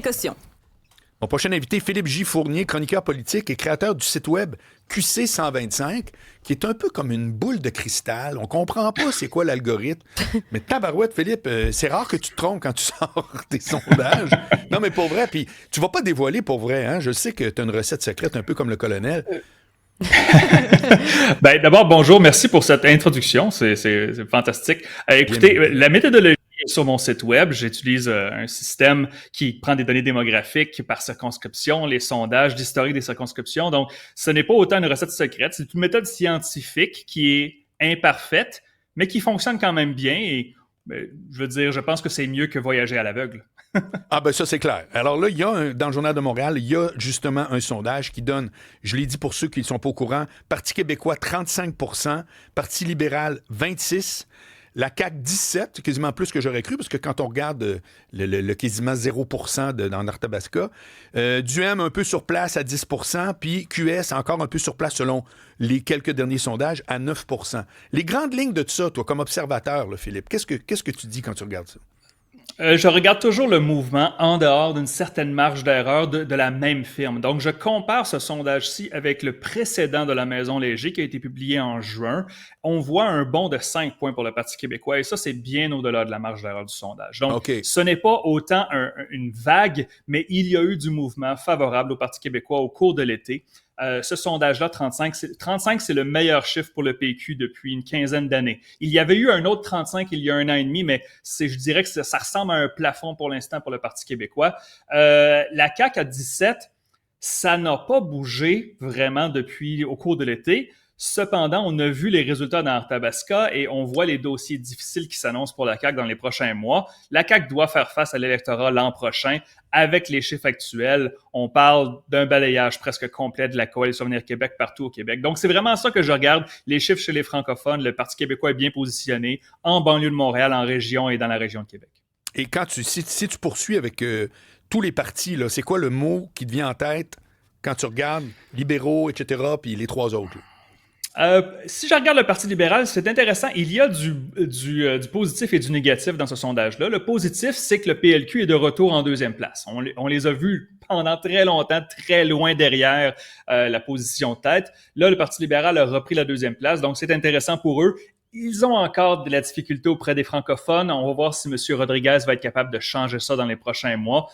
Caution. Mon prochain invité, Philippe J. Fournier, chroniqueur politique et créateur du site web QC 125, qui est un peu comme une boule de cristal. On comprend pas c'est quoi l'algorithme. Mais tabarouette, Philippe, c'est rare que tu te trompes quand tu sors tes sondages. Non, mais pour vrai, puis tu vas pas dévoiler pour vrai, hein? Je sais que tu as une recette secrète, un peu comme le colonel. Ben, d'abord, bonjour, merci pour cette introduction, c'est fantastique. Écoutez, la méthodologie est sur mon site web. J'utilise un système qui prend des données démographiques par circonscription, les sondages, l'historique des circonscriptions. Donc, ce n'est pas autant une recette secrète, c'est une méthode scientifique qui est imparfaite, mais qui fonctionne quand même bien. Et je veux dire, je pense que c'est mieux que voyager à l'aveugle. Ah ben ça, c'est clair. Alors là, il y a dans le Journal de Montréal, il y a justement un sondage qui donne, je l'ai dit pour ceux qui ne sont pas au courant, Parti québécois 35 %, Parti libéral 26 %, la CAQ 17 %, c'est quasiment plus que j'aurais cru, parce que quand on regarde le quasiment 0 % dans Arthabasca, Duhem un peu sur place à 10 %, puis QS encore un peu sur place selon les quelques derniers sondages à 9 %. Les grandes lignes de tout ça, toi, comme observateur, là, Philippe, qu'est-ce que tu dis quand tu regardes ça? Je regarde toujours le mouvement en dehors d'une certaine marge d'erreur de la même firme. Donc, je compare ce sondage-ci avec le précédent de la Maison Léger qui a été publié en juin. On voit un bond de 5 points pour le Parti québécois et ça, c'est bien au-delà de la marge d'erreur du sondage. Donc, Ce n'est pas autant une vague, mais il y a eu du mouvement favorable au Parti québécois au cours de l'été. Ce sondage-là, 35, c'est le meilleur chiffre pour le PQ depuis une quinzaine d'années. Il y avait eu un autre 35 il y a 1 an et demi, mais je dirais que ça ressemble à un plafond pour l'instant pour le Parti québécois. La CAQ à 17, ça n'a pas bougé vraiment depuis au cours de l'été. Cependant, on a vu les résultats dans Arthabasca et on voit les dossiers difficiles qui s'annoncent pour la CAQ dans les prochains mois. La CAQ doit faire face à l'électorat l'an prochain. Avec les chiffres actuels, on parle d'un balayage presque complet de la Coalition Avenir Québec partout au Québec. Donc, c'est vraiment ça que je regarde. Les chiffres chez les francophones, le Parti québécois est bien positionné en banlieue de Montréal, en région et dans la région de Québec. Et quand si tu poursuis avec tous les partis, là, c'est quoi le mot qui te vient en tête quand tu regardes libéraux, etc., puis les trois autres? Si je regarde le Parti libéral, c'est intéressant. Il y a du positif et du négatif dans ce sondage-là. Le positif, c'est que le PLQ est de retour en deuxième place. On les a vus pendant très longtemps, très loin derrière la position de tête. Là, le Parti libéral a repris la deuxième place, donc c'est intéressant pour eux. Ils ont encore de la difficulté auprès des francophones. On va voir si M. Rodriguez va être capable de changer ça dans les prochains mois.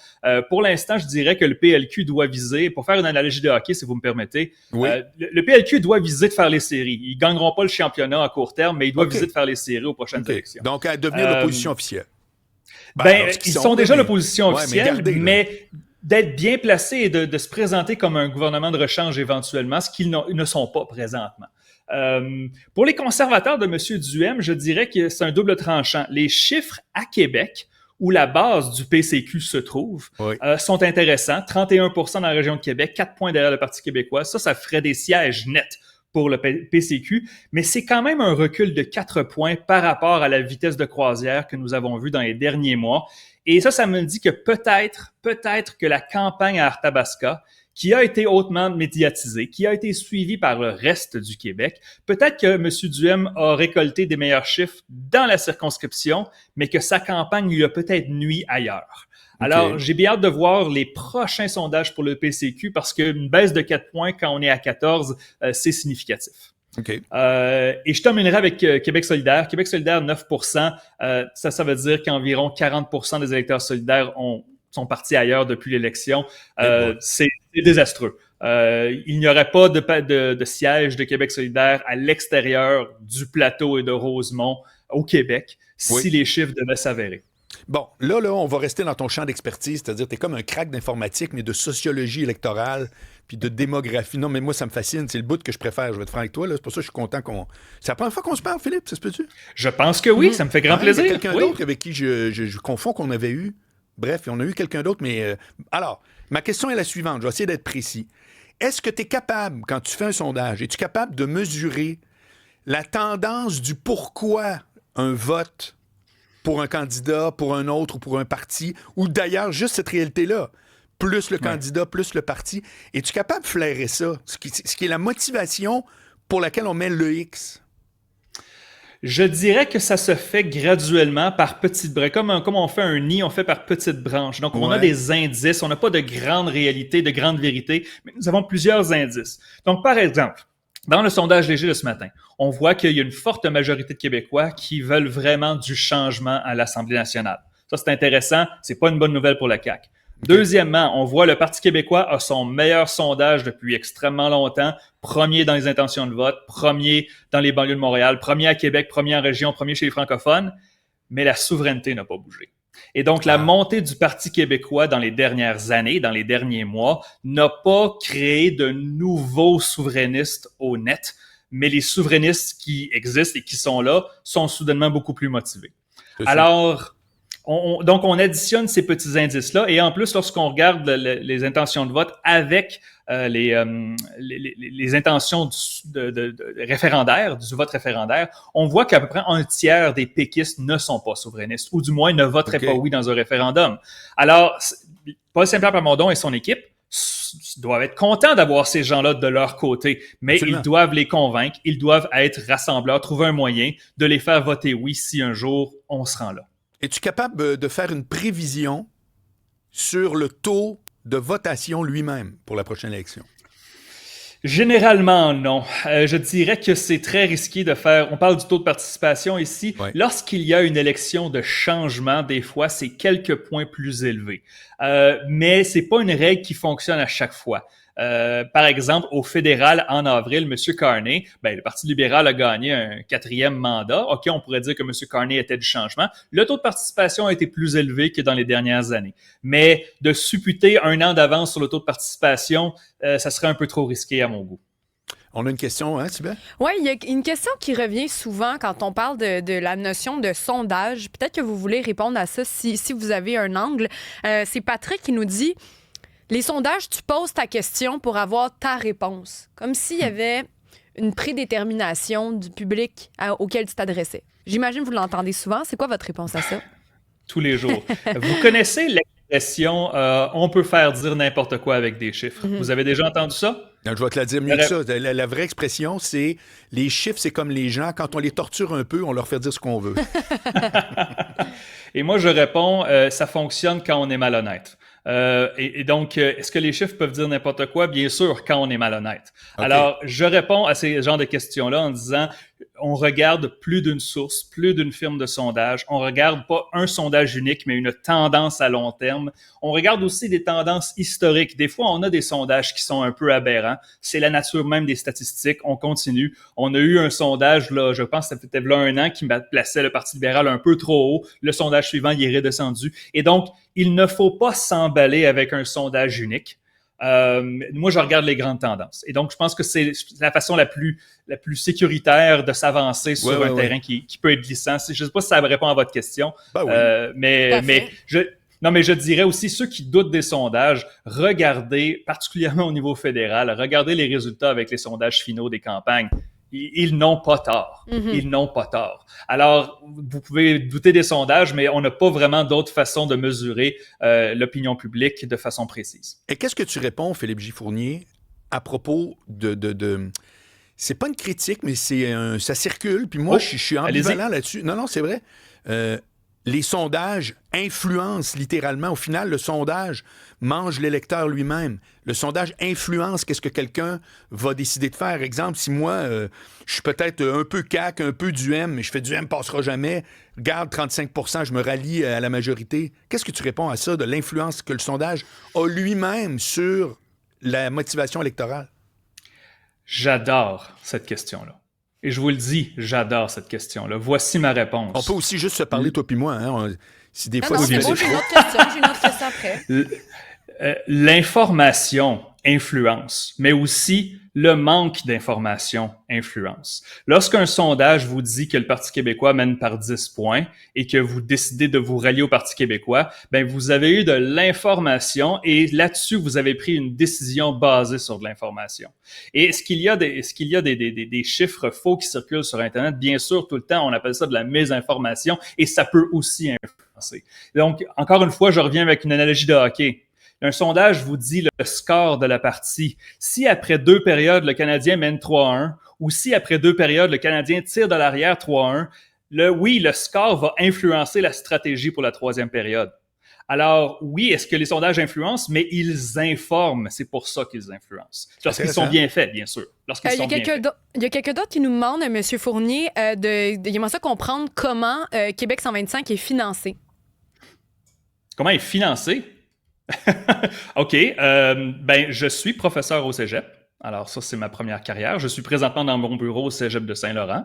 Pour l'instant, je dirais que le PLQ doit viser, pour faire une analogie de hockey, si vous me permettez, oui. Le PLQ doit viser de faire les séries. Ils ne gagneront pas le championnat à court terme, mais ils doivent viser de faire les séries aux prochaines élections. Donc, à devenir l'opposition officielle. Ils sont déjà l'opposition officielle, mais d'être bien placés et de se présenter comme un gouvernement de rechange éventuellement, ce qu'ils ne sont pas présentement. Pour les conservateurs de M. Duhem, je dirais que c'est un double tranchant. Les chiffres à Québec, où la base du PCQ se trouve, sont intéressants. 31 % dans la région de Québec, 4 points derrière le Parti québécois. Ça ferait des sièges nets pour le PCQ, mais c'est quand même un recul de 4 points par rapport à la vitesse de croisière que nous avons vue dans les derniers mois. Et ça me dit que peut-être que la campagne à Arthabasca, qui a été hautement médiatisé, qui a été suivi par le reste du Québec. Peut-être que M. Duhem a récolté des meilleurs chiffres dans la circonscription, mais que sa campagne lui a peut-être nui ailleurs. Alors, j'ai bien hâte de voir les prochains sondages pour le PCQ parce qu'une baisse de 4 points quand on est à 14, c'est significatif. Et je terminerai avec Québec solidaire. Québec solidaire, 9 %. Ça veut dire qu'environ 40 % des électeurs solidaires sont partis ailleurs depuis l'élection. C'est désastreux. Il n'y aurait pas de siège de Québec solidaire à l'extérieur du plateau et de Rosemont au Québec si les chiffres devaient s'avérer. Bon, là, on va rester dans ton champ d'expertise, c'est-à-dire que tu es comme un crack d'informatique, mais de sociologie électorale, puis de démographie. Non, mais moi, ça me fascine. C'est le bout que je préfère. Je vais être franc avec toi. Là. C'est pour ça que je suis content qu'on... C'est la première fois qu'on se parle, Philippe, ça se peut-tu? Je pense que oui, ça me fait grand plaisir. Il y a quelqu'un d'autre avec qui je confonds qu'on avait eu. Bref, on a eu quelqu'un d'autre, mais... Alors, ma question est la suivante. Je vais essayer d'être précis. Est-ce que tu es capable, quand tu fais un sondage, es-tu capable de mesurer la tendance du pourquoi un vote pour un candidat, pour un autre ou pour un parti, ou d'ailleurs juste cette réalité-là, plus le candidat, plus le parti. Es-tu capable de flairer ça? Ce qui est la motivation pour laquelle on met le X? Je dirais que ça se fait graduellement par petites brèches. Comme on fait un nid, on fait par petites branches. Donc, on a des indices. On n'a pas de grande réalité, de grande vérité, mais nous avons plusieurs indices. Donc, par exemple, dans le sondage léger de ce matin, on voit qu'il y a une forte majorité de Québécois qui veulent vraiment du changement à l'Assemblée nationale. Ça, c'est intéressant. C'est pas une bonne nouvelle pour le CAQ. Deuxièmement, on voit le Parti québécois a son meilleur sondage depuis extrêmement longtemps. Premier dans les intentions de vote, premier dans les banlieues de Montréal, premier à Québec, premier en région, premier chez les francophones. Mais la souveraineté n'a pas bougé. Et donc, la montée du Parti québécois dans les dernières années, dans les derniers mois, n'a pas créé de nouveaux souverainistes au net. Mais les souverainistes qui existent et qui sont là sont soudainement beaucoup plus motivés. Alors, donc, on additionne ces petits indices-là et en plus, lorsqu'on regarde les intentions de vote avec les intentions de référendaire, du vote référendaire, on voit qu'à peu près un tiers des péquistes ne sont pas souverainistes ou du moins ne voteraient pas oui dans un référendum. Alors, Paul Saint-Pierre Plamondon et son équipe doivent être contents d'avoir ces gens-là de leur côté, mais Absolument. Ils doivent les convaincre, ils doivent être rassembleurs, trouver un moyen de les faire voter oui si un jour on se rend là. Es-tu capable de faire une prévision sur le taux de votation lui-même pour la prochaine élection? Généralement, non. Je dirais que c'est très risqué de faire... On parle du taux de participation ici. Ouais. Lorsqu'il y a une élection de changement, des fois, c'est quelques points plus élevés. Mais c'est pas une règle qui fonctionne à chaque fois. Par exemple, au fédéral, en avril, M. Carney, le Parti libéral a gagné un 4e mandat. OK, on pourrait dire que M. Carney était du changement. Le taux de participation a été plus élevé que dans les dernières années. Mais de supputer un an d'avance sur le taux de participation, ça serait un peu trop risqué à mon goût. On a une question, hein, Sybelle? Oui, il y a une question qui revient souvent quand on parle de la notion de sondage. Peut-être que vous voulez répondre à ça si vous avez un angle. C'est Patrick qui nous dit... Les sondages, tu poses ta question pour avoir ta réponse. Comme s'il y avait une prédétermination du public auquel tu t'adressais. J'imagine que vous l'entendez souvent. C'est quoi votre réponse à ça? Tous les jours. Vous connaissez l'expression « on peut faire dire n'importe quoi avec des chiffres ». Vous avez déjà entendu ça? Non, je vais te la dire mieux que ça. La vraie expression, c'est les chiffres, c'est comme les gens. Quand on les torture un peu, on leur fait dire ce qu'on veut. Et moi, je réponds ça fonctionne quand on est malhonnête. Et donc, est-ce que les chiffres peuvent dire n'importe quoi? Bien sûr, quand on est malhonnête. Okay. Alors, je réponds à ces genres de questions-là en disant, on regarde plus d'une source, plus d'une firme de sondage. On regarde pas un sondage unique, mais une tendance à long terme. On regarde aussi des tendances historiques. Des fois, on a des sondages qui sont un peu aberrants. C'est la nature même des statistiques. On continue. On a eu un sondage, là, je pense que c'était là un an, qui plaçait le Parti libéral un peu trop haut. Le sondage suivant, il est redescendu. Et donc, il ne faut pas s'emballer avec un sondage unique. Moi, je regarde les grandes tendances. Et donc, je pense que c'est la façon la plus sécuritaire de s'avancer sur un terrain qui peut être glissant. Je ne sais pas si ça répond à votre question, mais je dirais aussi, ceux qui doutent des sondages, regardez, particulièrement au niveau fédéral, regardez les résultats avec les sondages finaux des campagnes. Ils n'ont pas tort. Ils n'ont pas tort. Alors, vous pouvez douter des sondages, mais on n'a pas vraiment d'autre façon de mesurer l'opinion publique de façon précise. Et qu'est-ce que tu réponds, Philippe J. Fournier, à propos de... C'est pas une critique, mais ça circule. Puis moi, je suis ambivalent là-dessus. Non, c'est vrai. Les sondages influencent littéralement. Au final, le sondage mange l'électeur lui-même. Le sondage influence qu'est-ce que quelqu'un va décider de faire. Exemple, si moi, je suis peut-être un peu CAQ, un peu du M, mais je fais du M passera jamais, garde 35%, je me rallie à la majorité. Qu'est-ce que tu réponds à ça, de l'influence que le sondage a lui-même sur la motivation électorale? J'adore cette question-là. Et je vous le dis, j'adore cette question-là. Voici ma réponse. On peut aussi juste se parler, toi puis moi. Hein? Si des fois, c'est bon, j'ai une autre question après. L'information influence, mais aussi le manque d'information influence. Lorsqu'un sondage vous dit que le Parti québécois mène par 10 points et que vous décidez de vous rallier au Parti québécois, vous avez eu de l'information et là-dessus, vous avez pris une décision basée sur de l'information. Et est-ce qu'il y a des chiffres faux qui circulent sur Internet? Bien sûr, tout le temps, on appelle ça de la mésinformation et ça peut aussi influencer. Donc, encore une fois, je reviens avec une analogie de hockey. Un sondage vous dit le score de la partie. Si après 2 périodes, le Canadien mène 3-1 ou si après 2 périodes, le Canadien tire de l'arrière 3-1, le score va influencer la stratégie pour la 3e période. Alors, oui, est-ce que les sondages influencent? Mais ils informent. C'est pour ça qu'ils influencent. Lorsqu'ils sont bien faits, bien sûr. Il y a quelqu'un d'autre qui nous demande, M. Fournier, il aimerait ça comprendre comment Québec 125 est financé. Comment est financé? OK. Je suis professeur au cégep. Alors, ça, c'est ma première carrière. Je suis présentement dans mon bureau au cégep de Saint-Laurent.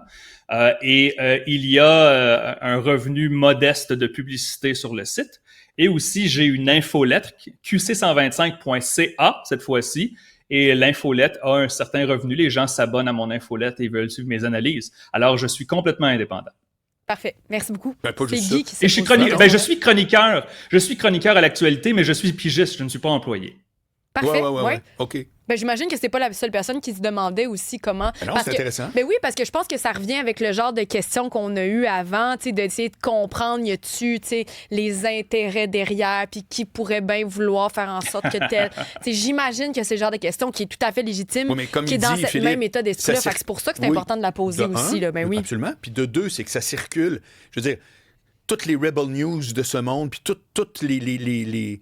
Il y a un revenu modeste de publicité sur le site. Et aussi, j'ai une infolettre, qc125.ca cette fois-ci. Et l'infolette a un certain revenu. Les gens s'abonnent à mon infolette et veulent suivre mes analyses. Alors, je suis complètement indépendant. Parfait. Merci beaucoup. Pas c'est juste Guy ça. qui Et je suis chroniqueur. Je suis chroniqueur à l'actualité, mais je suis pigiste. Je ne suis pas employé. Parfait. Ouais. OK. J'imagine que c'est pas la seule personne qui se demandait aussi comment. Non, c'est intéressant. Oui, parce que je pense que ça revient avec le genre de questions qu'on a eues avant, d'essayer de comprendre, y a-tu les intérêts derrière, puis qui pourrait bien vouloir faire en sorte que tel. J'imagine que c'est le genre de questions qui est tout à fait légitime, qui est dans ce même état d'esprit-là. C'est pour ça que c'est important de la poser aussi. Oui. Absolument. Puis de 2, c'est que ça circule. Je veux dire, toutes les Rebel News de ce monde, puis toutes les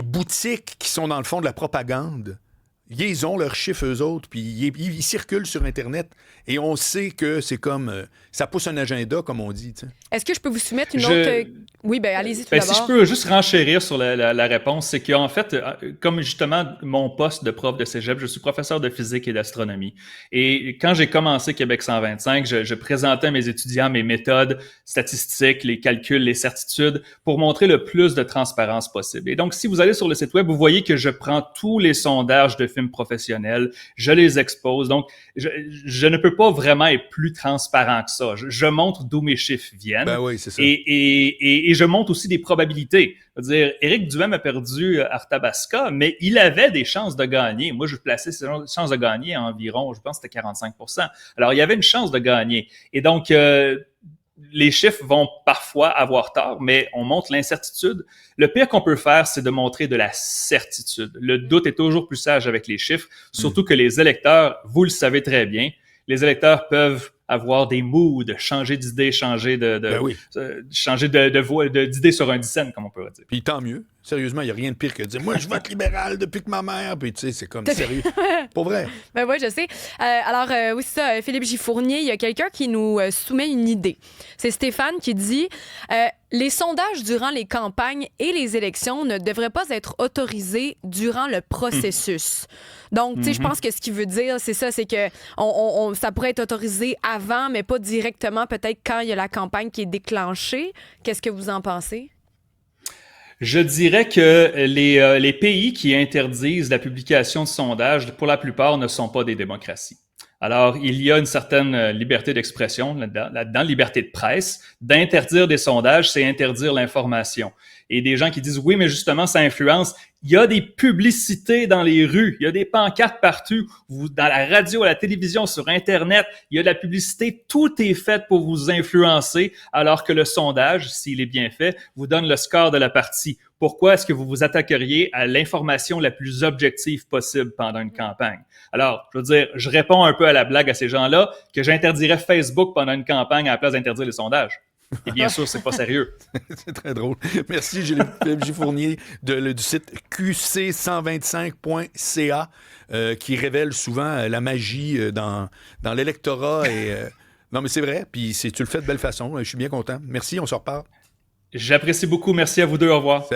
boutiques qui sont dans le fond de la propagande, ils ont leurs chiffres, eux autres, puis ils circulent sur Internet. Et on sait que c'est comme... ça pousse un agenda, comme on dit. T'sais. Est-ce que je peux vous soumettre une autre... Oui, allez-y tout d'abord. Si je peux juste renchérir sur la réponse, c'est qu'en fait, comme justement mon poste de prof de cégep, je suis professeur de physique et d'astronomie. Et quand j'ai commencé Québec 125, je présentais à mes étudiants mes méthodes statistiques, les calculs, les certitudes, pour montrer le plus de transparence possible. Et donc, si vous allez sur le site web, vous voyez que je prends tous les sondages de films professionnels, je les expose. Donc, je ne peux pas vraiment être plus transparent que ça. Je montre d'où mes chiffres viennent. Ben oui, c'est ça. Et je montre aussi des probabilités. Je veux dire, Éric Duhaime a perdu Arthabasca, mais il avait des chances de gagner. Moi, je plaçais ses chances de gagner à environ, je pense que c'était 45%. Alors, il y avait une chance de gagner. Et donc, les chiffres vont parfois avoir tort, mais on montre l'incertitude. Le pire qu'on peut faire, c'est de montrer de la certitude. Le doute est toujours plus sage avec les chiffres, surtout que les électeurs, vous le savez très bien, les électeurs peuvent avoir des moods, changer d'idée, changer d'idée sur un dissent, comme on peut dire. Puis tant mieux. Sérieusement, il n'y a rien de pire que de dire « Moi, je vote libéral depuis que ma mère... » Puis tu sais, c'est comme sérieux. Pour vrai. Ben oui, je sais. Oui, c'est ça. Philippe J. Fournier, il y a quelqu'un qui nous soumet une idée. C'est Stéphane qui dit les sondages durant les campagnes et les élections ne devraient pas être autorisés durant le processus. Donc, tu sais, je pense que ce qu'il veut dire, c'est ça, c'est que ça pourrait être autorisé avant, mais pas directement, peut-être quand il y a la campagne qui est déclenchée. Qu'est-ce que vous en pensez? Je dirais que les pays qui interdisent la publication de sondages, pour la plupart, ne sont pas des démocraties. Alors, il y a une certaine liberté d'expression là-dedans, liberté de presse. D'interdire des sondages, c'est interdire l'information. Et des gens qui disent, oui, mais justement, ça influence. Il y a des publicités dans les rues, il y a des pancartes partout, dans la radio, à la télévision, sur Internet, il y a de la publicité, tout est fait pour vous influencer, alors que le sondage, s'il est bien fait, vous donne le score de la partie. Pourquoi est-ce que vous vous attaqueriez à l'information la plus objective possible pendant une campagne? Alors, je veux dire, je réponds un peu à la blague à ces gens-là que j'interdirais Facebook pendant une campagne à la place d'interdire les sondages. Et bien sûr, c'est pas sérieux. C'est très drôle. Merci, Philippe J. Fournier du site qc125.ca qui révèle souvent la magie dans l'électorat. Non, mais c'est vrai. Puis tu le fais de belle façon. Je suis bien content. Merci, on se reparle. J'apprécie beaucoup. Merci à vous deux. Au revoir.